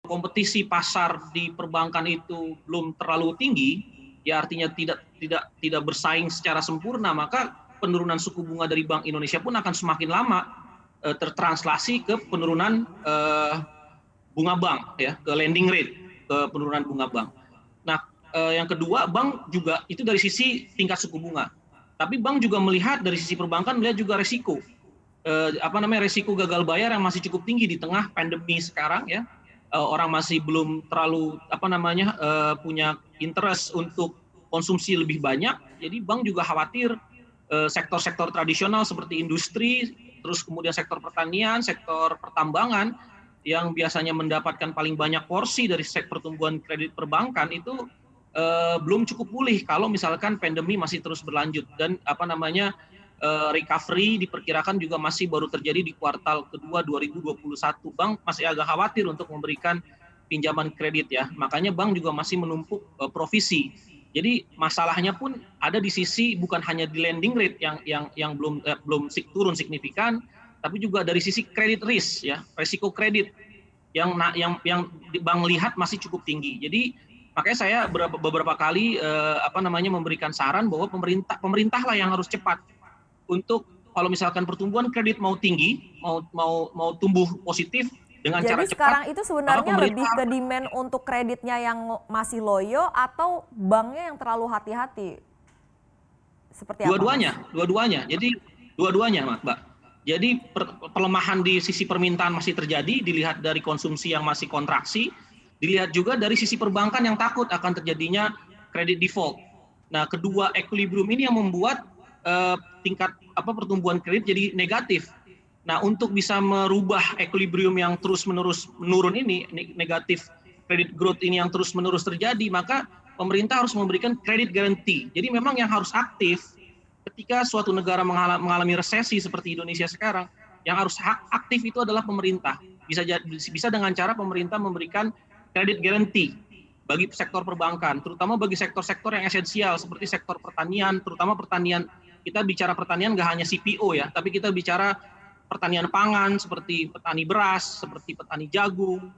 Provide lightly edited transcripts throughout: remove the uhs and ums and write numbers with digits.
kompetisi pasar di perbankan itu belum terlalu tinggi, ya artinya tidak bersaing secara sempurna, maka penurunan suku bunga dari Bank Indonesia pun akan semakin lama tertranslasi ke penurunan bunga bank, ya, ke lending rate, ke penurunan bunga bank. Nah, yang kedua, bank juga itu dari sisi tingkat suku bunga. Tapi bank juga melihat dari sisi perbankan, melihat juga resiko. Resiko gagal bayar yang masih cukup tinggi di tengah pandemi sekarang, ya. Orang masih belum terlalu punya interest untuk konsumsi lebih banyak. Jadi bank juga khawatir sektor-sektor tradisional seperti industri, terus kemudian sektor pertanian, sektor pertambangan yang biasanya mendapatkan paling banyak porsi dari pertumbuhan kredit perbankan itu belum cukup pulih kalau misalkan pandemi masih terus berlanjut, dan recovery diperkirakan juga masih baru terjadi di kuartal kedua 2021. Bank masih agak khawatir untuk memberikan pinjaman kredit, ya. Makanya bank juga masih menumpuk provisi. Jadi masalahnya pun ada di sisi bukan hanya di lending rate yang belum turun signifikan, tapi juga dari sisi credit risk, ya, resiko kredit yang bank lihat masih cukup tinggi. Jadi makanya saya beberapa kali memberikan saran bahwa pemerintahlah yang harus cepat untuk kalau misalkan pertumbuhan kredit mau tinggi, mau tumbuh positif dengan cara cepat. Jadi sekarang itu sebenarnya lebih ke demand untuk kreditnya yang masih loyo atau banknya yang terlalu hati-hati? Seperti apa? Dua-duanya. Jadi dua-duanya, Mbak. Jadi pelemahan di sisi permintaan masih terjadi, dilihat dari konsumsi yang masih kontraksi, dilihat juga dari sisi perbankan yang takut akan terjadinya kredit default. Nah, kedua equilibrium ini yang membuat tingkat pertumbuhan kredit jadi negatif. Nah, untuk bisa merubah equilibrium yang terus-menerus menurun ini, negatif credit growth ini yang terus-menerus terjadi, maka pemerintah harus memberikan credit guarantee. Jadi memang yang harus aktif ketika suatu negara mengalami resesi seperti Indonesia sekarang, yang harus aktif itu adalah pemerintah. Bisa dengan cara pemerintah memberikan credit guarantee bagi sektor perbankan, terutama bagi sektor-sektor yang esensial seperti sektor pertanian, terutama pertanian. Kita bicara pertanian nggak hanya CPO, ya, tapi kita bicara pertanian pangan seperti petani beras, seperti petani jagung,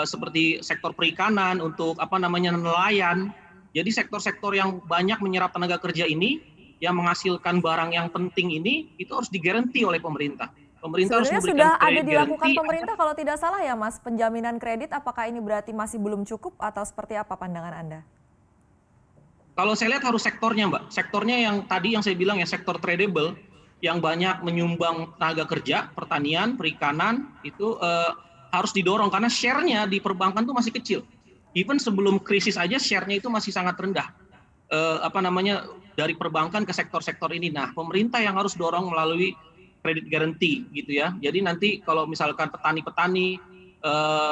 seperti sektor perikanan untuk nelayan. Jadi sektor-sektor yang banyak menyerap tenaga kerja ini, yang menghasilkan barang yang penting ini, itu harus digaranti oleh pemerintah. Pemerintah sebenarnya harus memberikan sudah ada dilakukan pemerintah kalau tidak salah, ya Mas, penjaminan kredit. Apakah ini berarti masih belum cukup atau seperti apa pandangan Anda? Kalau saya lihat harus sektornya, Mbak. Sektornya yang tadi yang saya bilang, ya, sektor tradable yang banyak menyumbang tenaga kerja, pertanian, perikanan, itu harus didorong karena share-nya di perbankan itu masih kecil. Even sebelum krisis aja share-nya itu masih sangat rendah. Dari perbankan ke sektor-sektor ini. Nah, pemerintah yang harus dorong melalui credit guarantee, gitu, ya. Jadi nanti kalau misalkan petani-petani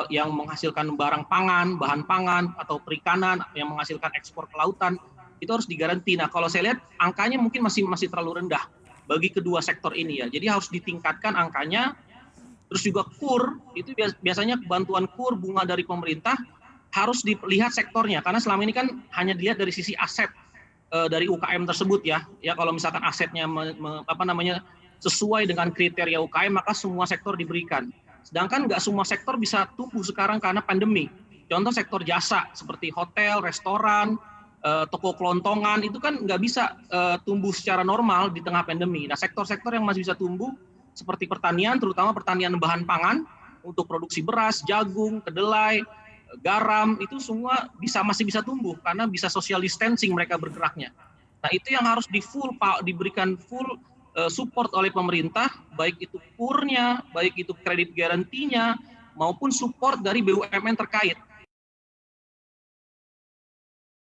yang menghasilkan barang pangan, bahan pangan, atau perikanan yang menghasilkan ekspor ke lautan, itu harus digaranti. Nah, kalau saya lihat angkanya mungkin masih terlalu rendah bagi kedua sektor ini, ya. Jadi harus ditingkatkan angkanya. Terus juga KUR, itu biasanya bantuan KUR bunga dari pemerintah harus dilihat sektornya, karena selama ini kan hanya dilihat dari sisi aset dari UKM tersebut, ya. Ya, kalau misalkan asetnya sesuai dengan kriteria UKM, maka semua sektor diberikan. Sedangkan nggak semua sektor bisa tumbuh sekarang karena pandemi. Contoh sektor jasa seperti hotel, restoran, toko kelontongan, itu kan nggak bisa tumbuh secara normal di tengah pandemi. Nah, sektor-sektor yang masih bisa tumbuh seperti pertanian, terutama pertanian bahan pangan untuk produksi beras, jagung, kedelai, garam, itu semua masih bisa tumbuh karena bisa social distancing mereka bergeraknya. Nah, itu yang harus diberikan full support oleh pemerintah, baik itu KUR-nya, baik itu kredit garantinya, maupun support dari BUMN terkait.